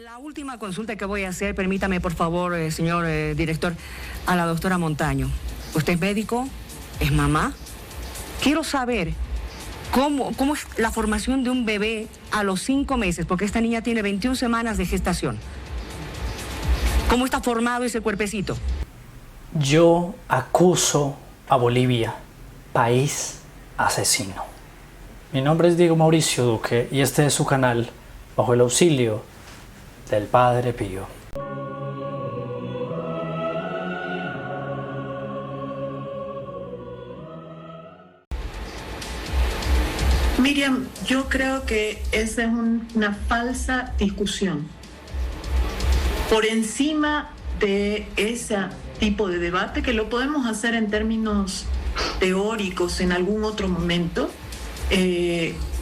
La última consulta que voy a hacer, permítame por favor, señor director, a la doctora Montaño. Usted es médico, es mamá. Quiero saber cómo es la formación de un bebé a los 5 meses, porque esta niña tiene 21 semanas de gestación. ¿Cómo está formado ese cuerpecito? Yo acuso a Bolivia, país asesino. Mi nombre es Diego Mauricio Duque y este es su canal, Bajo el Auxilio del Padre Pío. Miriam, yo creo que esa es una falsa discusión. Por encima de ese tipo de debate, que lo podemos hacer en términos teóricos en algún otro momento,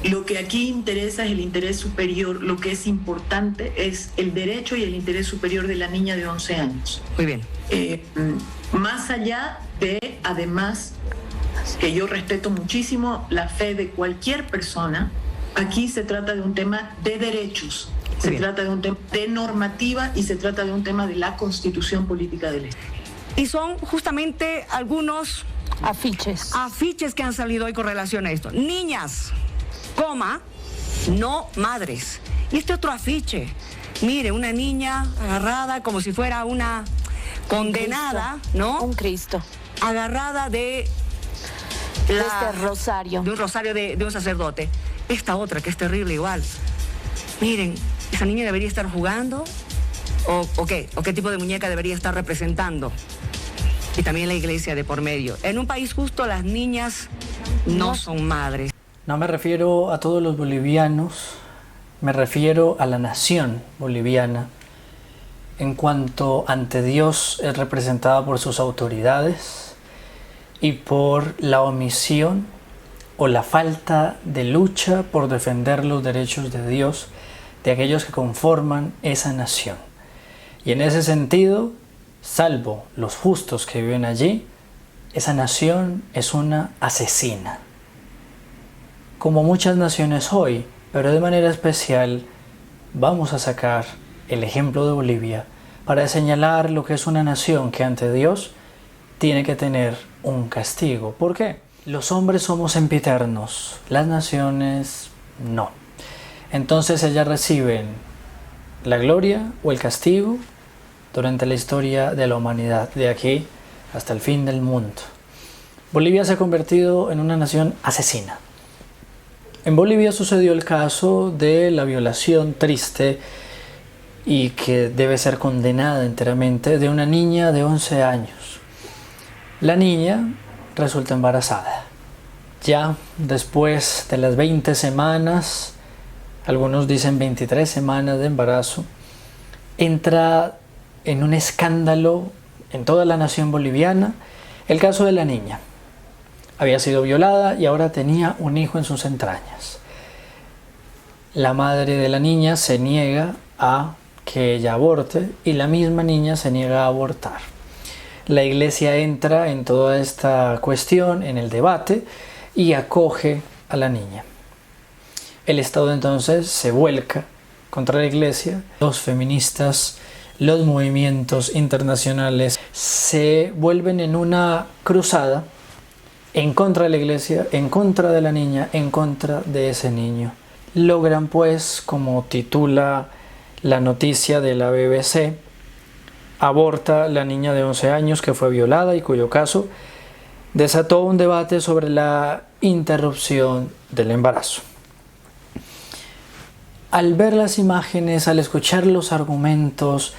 lo que aquí interesa es el interés superior. Lo que es importante es el derecho y el interés superior de la niña de 11 años. Muy bien. Más allá de, además, que yo respeto muchísimo la fe de cualquier persona, aquí se trata de un tema de derechos, se trata de un tema de normativa y se trata de un tema de la Constitución Política del Estado. Y son justamente algunos afiches que han salido hoy con relación a esto. Niñas, coma, no madres. Y este otro afiche, mire, una niña agarrada como si fuera una condenada, ¿no? Un Cristo. Agarrada de este rosario. De un rosario de un sacerdote. Esta otra, que es terrible igual. Miren, ¿esa niña debería estar jugando? ¿O qué? ¿O qué tipo de muñeca debería estar representando? Y también la iglesia de por medio. En un país justo, las niñas no son madres. No me refiero a todos los bolivianos, me refiero a la nación boliviana, en cuanto ante Dios es representada por sus autoridades y por la omisión o la falta de lucha por defender los derechos de Dios de aquellos que conforman esa nación. Y en ese sentido, salvo los justos que viven allí, esa nación es una asesina. Como muchas naciones hoy, pero de manera especial, vamos a sacar el ejemplo de Bolivia para señalar lo que es una nación que ante Dios tiene que tener un castigo. ¿Por qué? Los hombres somos sempiternos, las naciones no. Entonces ellas reciben la gloria o el castigo durante la historia de la humanidad, de aquí hasta el fin del mundo. Bolivia se ha convertido en una nación asesina. En Bolivia sucedió el caso de la violación triste y que debe ser condenada enteramente de una niña de 11 años. La niña resulta embarazada. Ya después de las 20 semanas, algunos dicen 23 semanas de embarazo, entra en un escándalo en toda la nación boliviana el caso de la niña. Había sido violada y ahora tenía un hijo en sus entrañas. La madre de la niña se niega a que ella aborte y la misma niña se niega a abortar. La iglesia entra en toda esta cuestión, en el debate, y acoge a la niña. El Estado entonces se vuelca contra la iglesia. Los feministas, los movimientos internacionales se vuelven en una cruzada en contra de la iglesia, en contra de la niña, en contra de ese niño. Logran pues, como titula la noticia de la BBC, aborta la niña de 11 años que fue violada y cuyo caso desató un debate sobre la interrupción del embarazo. Al ver las imágenes, al escuchar los argumentos,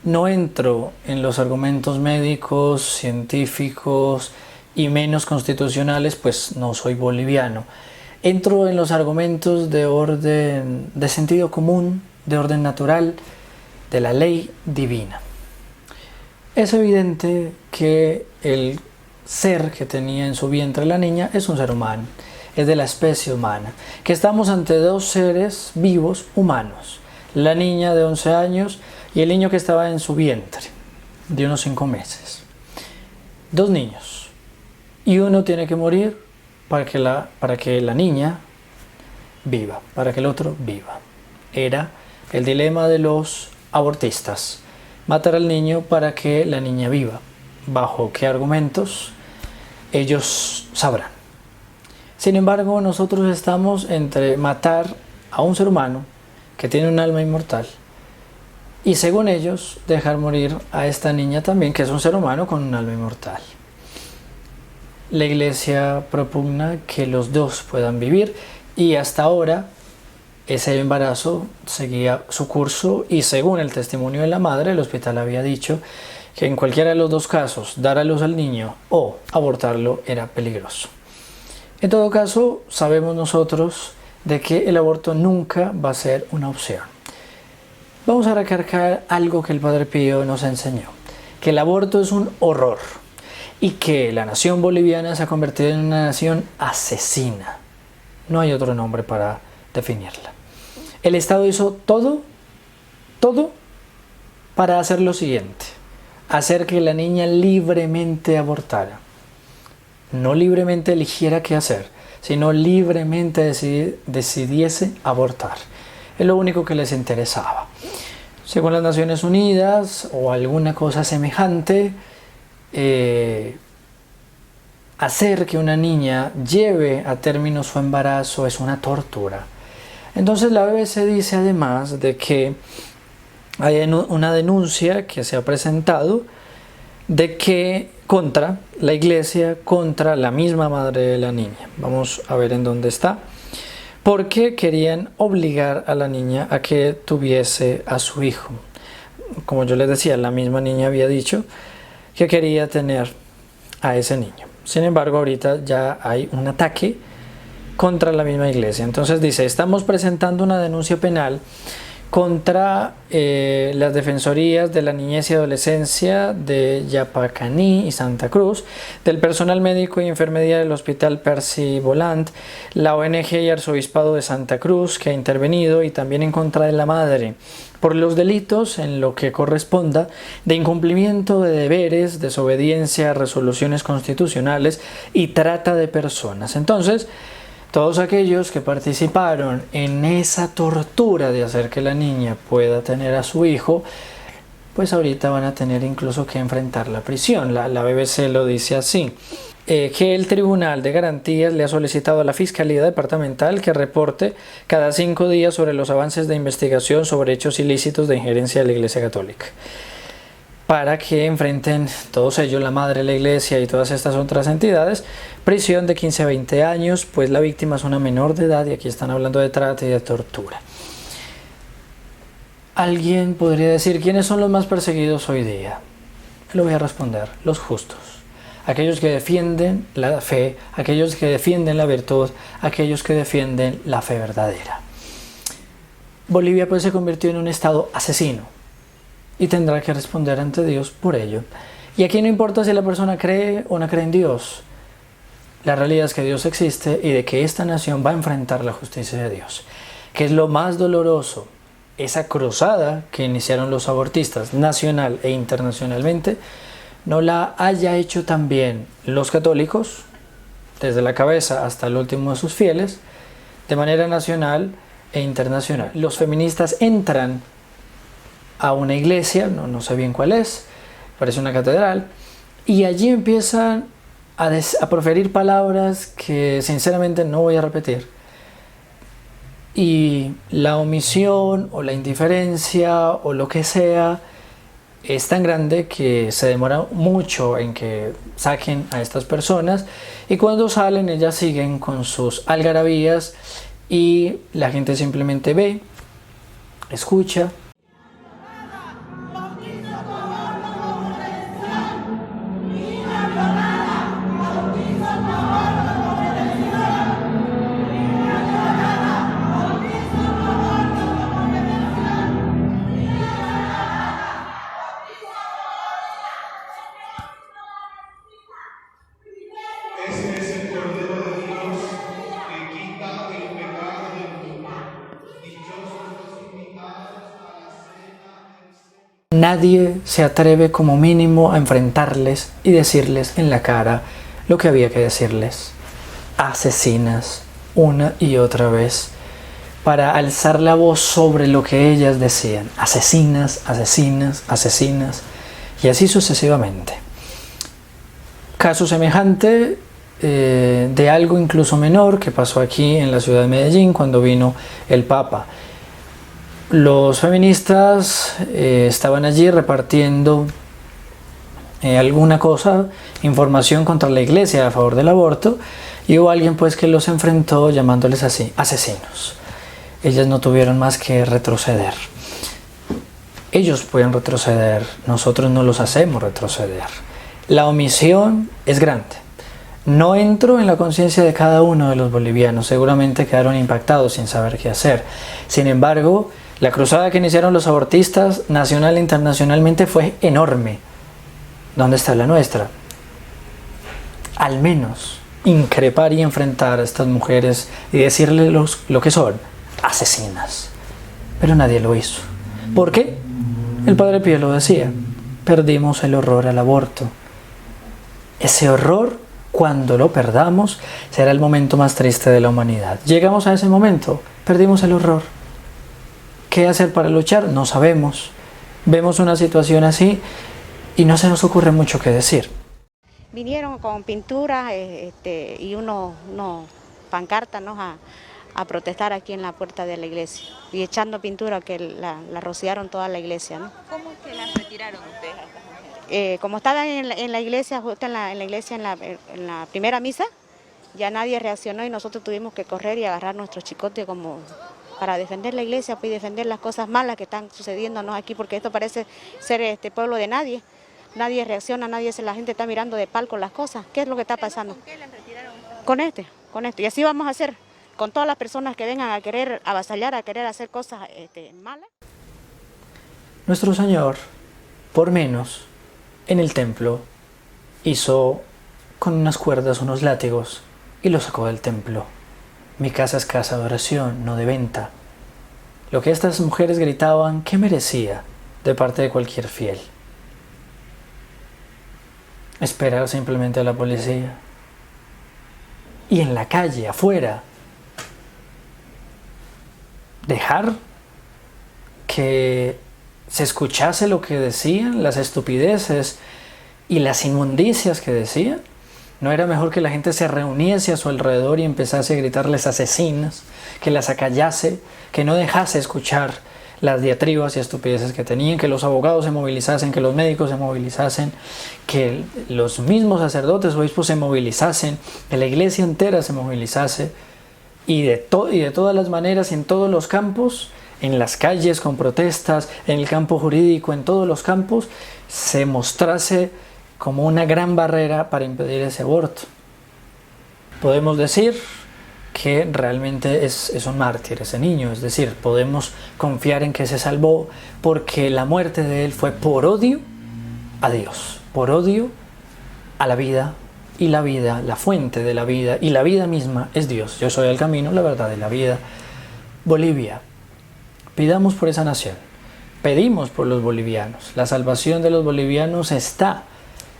no entro en los argumentos médicos, científicos y menos constitucionales, pues no soy boliviano. Entro en los argumentos de orden, de sentido común, de orden natural, de la ley divina. Es evidente que el ser que tenía en su vientre la niña es un ser humano, es de la especie humana, que estamos ante dos seres vivos humanos, la niña de 11 años y el niño que estaba en su vientre, de unos 5 meses. Dos niños, y uno tiene que morir para que la niña viva, para que el otro viva. Era el dilema de los abortistas: matar al niño para que la niña viva. ¿Bajo qué argumentos? Ellos sabrán. Sin embargo, nosotros estamos entre matar a un ser humano que tiene un alma inmortal y, según ellos, dejar morir a esta niña también, que es un ser humano con un alma inmortal. La Iglesia propugna que los dos puedan vivir, y hasta ahora ese embarazo seguía su curso, y según el testimonio de la madre, el hospital había dicho que en cualquiera de los dos casos, dar a luz al niño o abortarlo era peligroso. En todo caso, sabemos nosotros de que el aborto nunca va a ser una opción. Vamos a recalcar algo que el Padre Pío nos enseñó: que el aborto es un horror y que la nación boliviana se ha convertido en una nación asesina. No hay otro nombre para definirla. El Estado hizo todo para hacer lo siguiente: hacer que la niña libremente abortara. No libremente eligiera qué hacer, sino libremente decidiese abortar. Es lo único que les interesaba. Según las Naciones Unidas o alguna cosa semejante, hacer que una niña lleve a término su embarazo es una tortura. Entonces la BBC dice además de que hay una denuncia que se ha presentado de que contra la Iglesia, contra la misma madre de la niña. Vamos a ver en dónde está. Porque querían obligar a la niña a que tuviese a su hijo. Como yo les decía, la misma niña había dicho que quería tener a ese niño. Sin embargo, ahorita ya hay un ataque contra la misma Iglesia. Entonces dice: estamos presentando una denuncia penal contra las defensorías de la niñez y adolescencia de Yapacaní y Santa Cruz, del personal médico y enfermería del Hospital Percy Volant, la ONG y Arzobispado de Santa Cruz, que ha intervenido, y también en contra de la madre, por los delitos en lo que corresponda de incumplimiento de deberes, desobediencia a resoluciones constitucionales y trata de personas. Entonces, todos aquellos que participaron en esa tortura de hacer que la niña pueda tener a su hijo, pues ahorita van a tener incluso que enfrentar la prisión. La BBC lo dice así: que el Tribunal de Garantías le ha solicitado a la Fiscalía Departamental que reporte cada 5 días sobre los avances de investigación sobre hechos ilícitos de injerencia de la Iglesia Católica, para que enfrenten todos ellos, la madre, la Iglesia y todas estas otras entidades, prisión de 15 a 20 años, pues la víctima es una menor de edad y aquí están hablando de trata y de tortura. Alguien podría decir: ¿quiénes son los más perseguidos hoy día? Lo voy a responder: los justos, aquellos que defienden la fe, aquellos que defienden la virtud, aquellos que defienden la fe verdadera. Bolivia pues se convirtió en un estado asesino y tendrá que responder ante Dios por ello. Y aquí no importa si la persona cree o no cree en Dios. La realidad es que Dios existe y de que esta nación va a enfrentar la justicia de Dios. Que es lo más doloroso: esa cruzada que iniciaron los abortistas nacional e internacionalmente, no la haya hecho también los católicos, desde la cabeza hasta el último de sus fieles, de manera nacional e internacional. Los feministas entran a una iglesia, no sé bien cuál es, parece una catedral, y allí empiezan a proferir palabras que sinceramente no voy a repetir. Y la omisión o la indiferencia o lo que sea es tan grande que se demora mucho en que saquen a estas personas, y cuando salen ellas siguen con sus algarabías y la gente simplemente ve, escucha. Nadie se atreve como mínimo a enfrentarles y decirles en la cara lo que había que decirles. Asesinas una y otra vez. para alzar la voz sobre lo que ellas decían. Asesinas, asesinas, asesinas, y así sucesivamente. Caso semejante de algo incluso menor que pasó aquí en la ciudad de Medellín cuando vino el Papa. Los feministas estaban allí repartiendo alguna cosa, información contra la iglesia a favor del aborto, y hubo alguien pues que los enfrentó llamándoles así, asesinos. Ellas no tuvieron más que retroceder. Ellos pueden retroceder, nosotros no los hacemos retroceder. La omisión es grande. No entro en la conciencia de cada uno de los bolivianos, seguramente quedaron impactados sin saber qué hacer. Sin embargo, la cruzada que iniciaron los abortistas nacional e internacionalmente fue enorme. ¿Dónde está la nuestra? Al menos increpar y enfrentar a estas mujeres y decirles lo que son, asesinas. Pero nadie lo hizo. ¿Por qué? El Padre Pío lo decía, perdimos el horror al aborto. Ese horror, cuando lo perdamos, será el momento más triste de la humanidad. Llegamos a ese momento, perdimos el horror. ¿Qué hacer para luchar? No sabemos. Vemos una situación así y no se nos ocurre mucho que decir. Vinieron con pintura y unos pancartas, ¿no? a protestar aquí en la puerta de la iglesia y echando pintura que la rociaron toda la iglesia, ¿no? ¿Cómo es que las retiraron ustedes a estas mujeres? Como estaban en la iglesia, justo en la iglesia, en la primera misa, ya nadie reaccionó y nosotros tuvimos que correr y agarrar nuestro chicote como para defender la iglesia pues, y defender las cosas malas que están sucediéndonos aquí, porque esto parece ser pueblo de nadie. Nadie reacciona, la gente está mirando de palco las cosas. ¿Qué es lo que está pasando? ¿Con qué les retiraron? Con esto. Y así vamos a hacer con todas las personas que vengan a querer avasallar, a querer hacer cosas malas. Nuestro Señor, por menos, en el templo, hizo con unas cuerdas unos látigos y los sacó del templo. Mi casa es casa de oración, no de venta. Lo que estas mujeres gritaban, ¿qué merecía de parte de cualquier fiel? Esperar simplemente a la policía. Y en la calle, afuera, dejar que se escuchase lo que decían, las estupideces y las inmundicias que decían. ¿No era mejor que la gente se reuniese a su alrededor y empezase a gritarles asesinas, que las acallase, que no dejase escuchar las diatribas y estupideces que tenían, que los abogados se movilizasen, que los médicos se movilizasen, que los mismos sacerdotes, obispos se movilizasen, que la iglesia entera se movilizase y de todas las maneras, en todos los campos, en las calles con protestas, en el campo jurídico, en todos los campos, se mostrase como una gran barrera para impedir ese aborto? Podemos decir que realmente es un mártir ese niño, es decir, podemos confiar en que se salvó porque la muerte de él fue por odio a Dios, por odio a la vida, y la vida, la fuente de la vida, y la vida misma es Dios. Yo soy el camino, la verdad y la vida. Bolivia, pidamos por esa nación, pedimos por los bolivianos, la salvación de los bolivianos está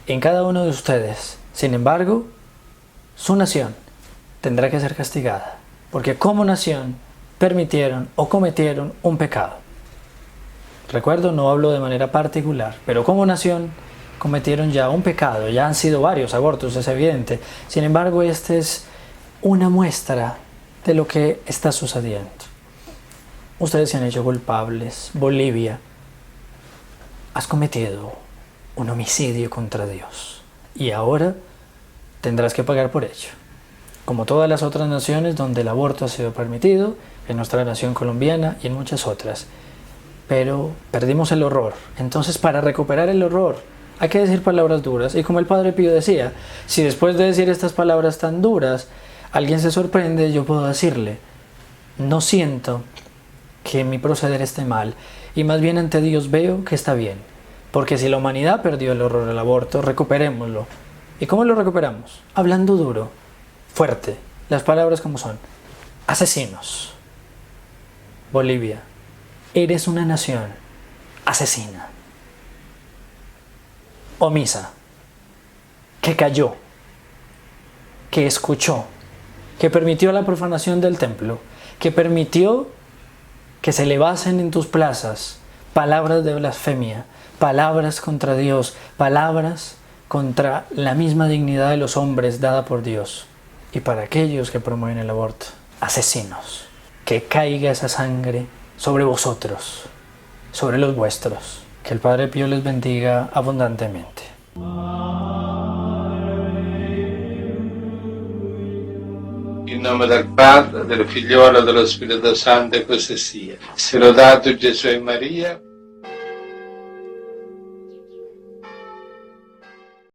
en cada uno de ustedes. Sin embargo, su nación tendrá que ser castigada, porque como nación permitieron o cometieron un pecado. Recuerdo, no hablo de manera particular, pero como nación cometieron ya un pecado, ya han sido varios abortos, es evidente. Sin embargo, esta es una muestra de lo que está sucediendo. Ustedes se han hecho culpables. Bolivia, has cometido un homicidio contra Dios y ahora tendrás que pagar por ello. Como todas las otras naciones donde el aborto ha sido permitido, en nuestra nación colombiana y en muchas otras. Pero perdimos el horror. Entonces, para recuperar el horror, hay que decir palabras duras. Y como el Padre Pío decía, si después de decir estas palabras tan duras, alguien se sorprende, yo puedo decirle, no siento que mi proceder esté mal, y más bien ante Dios veo que está bien. Porque si la humanidad perdió el horror al aborto, recuperémoslo. ¿Y cómo lo recuperamos? Hablando duro, fuerte, las palabras como son. Asesinos. Bolivia, eres una nación asesina, omisa, que cayó, que escuchó, que permitió la profanación del templo, que permitió que se elevasen en tus plazas palabras de blasfemia, palabras contra Dios, palabras contra la misma dignidad de los hombres dada por Dios. Y para aquellos que promueven el aborto, asesinos, que caiga esa sangre sobre vosotros, sobre los vuestros. Que el Padre Pío les bendiga abundantemente. In nome del Padre, del Figliolo e dello Spirito Santo, e così sia. Sia lodato Gesù e Maria.